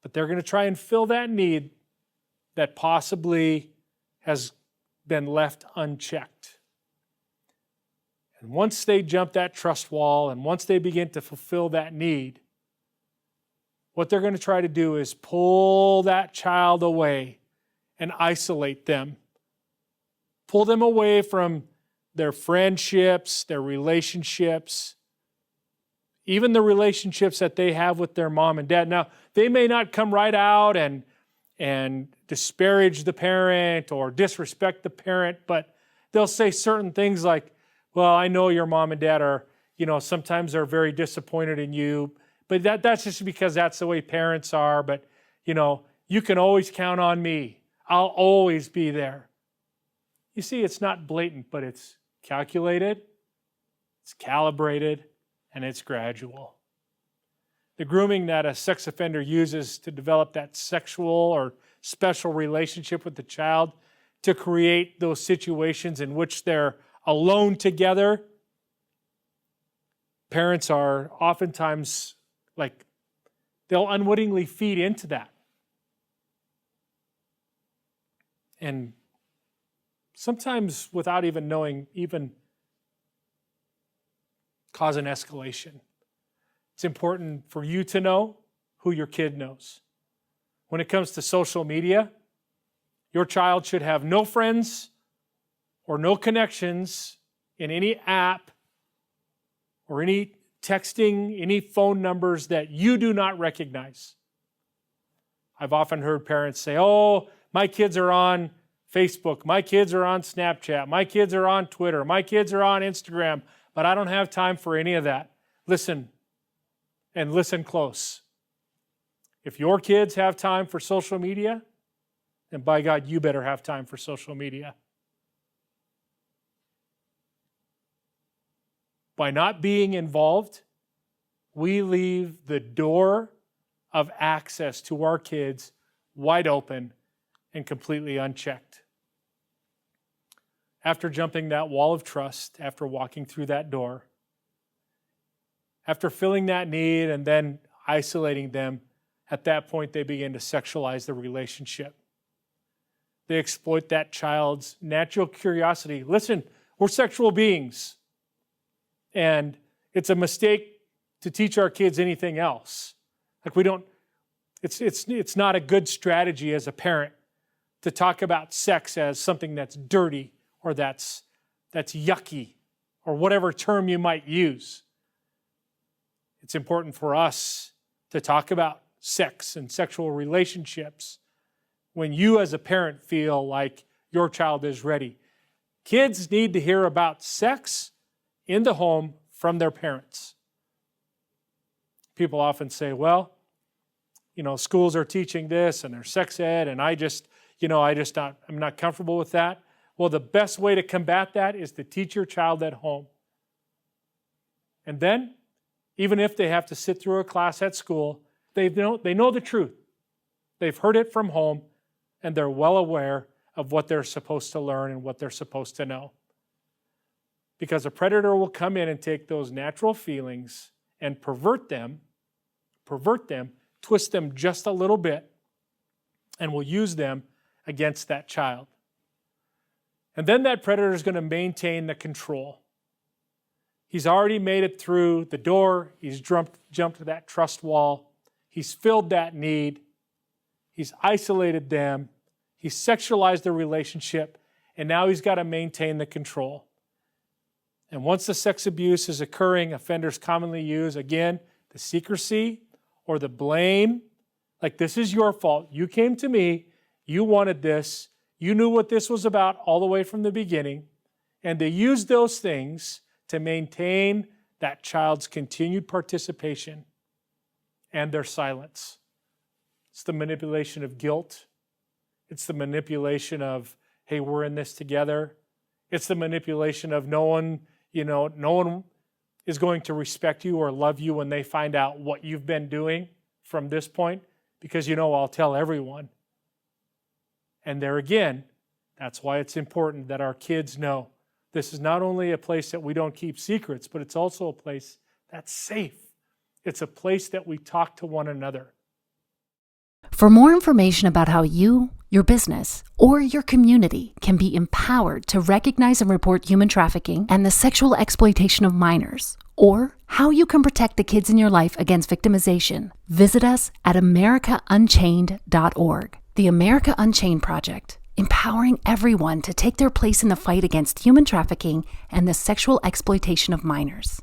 But they're going to try and fill that need that possibly has been left unchecked. And once they jump that trust wall and once they begin to fulfill that need, what they're going to try to do is pull that child away and isolate them. Pull them away from their friendships, their relationships, even the relationships that they have with their mom and dad. Now, they may not come right out and disparage the parent or disrespect the parent, but they'll say certain things like, well, I know your mom and dad are, sometimes they're very disappointed in you, but that's just because that's the way parents are. But, you can always count on me. I'll always be there. You see, it's not blatant, but it's calculated, it's calibrated, and it's gradual. The grooming that a sex offender uses to develop that sexual or special relationship with the child, to create those situations in which they're alone together, parents are oftentimes they'll unwittingly feed into that. And sometimes without even knowing, even cause an escalation. It's important for you to know who your kid knows. When it comes to social media, your child should have no friends or no connections in any app or any texting, any phone numbers that you do not recognize. I've often heard parents say, oh, my kids are on Facebook, my kids are on Snapchat, my kids are on Twitter, my kids are on Instagram, but I don't have time for any of that. Listen, and listen close. If your kids have time for social media, then by God, you better have time for social media. By not being involved, we leave the door of access to our kids wide open and completely unchecked. After jumping that wall of trust, after walking through that door, after filling that need and then isolating them, at that point they begin to sexualize the relationship. They exploit that child's natural curiosity. Listen, we're sexual beings. And it's a mistake to teach our kids anything else. It's not a good strategy as a parent to talk about sex as something that's dirty or that's yucky or whatever term you might use. It's important for us to talk about sex and sexual relationships when you as a parent feel like your child is ready. Kids need to hear about sex in the home from their parents. People often say, well, schools are teaching this and they're sex ed and I'm not comfortable with that. Well, the best way to combat that is to teach your child at home. And then, even if they have to sit through a class at school, they know the truth. They've heard it from home and they're well aware of what they're supposed to learn and what they're supposed to know. Because a predator will come in and take those natural feelings and pervert them, twist them just a little bit, and will use them against that child. And then that predator is going to maintain the control. He's already made it through the door. He's jumped that trust wall. He's filled that need. He's isolated them. He's sexualized the relationship. And now he's got to maintain the control. And once the sex abuse is occurring, offenders commonly use, again, the secrecy or the blame. Like, this is your fault. You came to me. You wanted this. You knew what this was about all the way from the beginning. And they use those things to maintain that child's continued participation and their silence. It's the manipulation of guilt. It's the manipulation of, hey, we're in this together. It's the manipulation of no one is going to respect you or love you when they find out what you've been doing from this point, because I'll tell everyone. And there again, that's why it's important that our kids know this is not only a place that we don't keep secrets, but it's also a place that's safe. It's a place that we talk to one another. For more information about how you, your business, or your community can be empowered to recognize and report human trafficking and the sexual exploitation of minors, or how you can protect the kids in your life against victimization, visit us at americaunchained.org. The America Unchained Project, empowering everyone to take their place in the fight against human trafficking and the sexual exploitation of minors.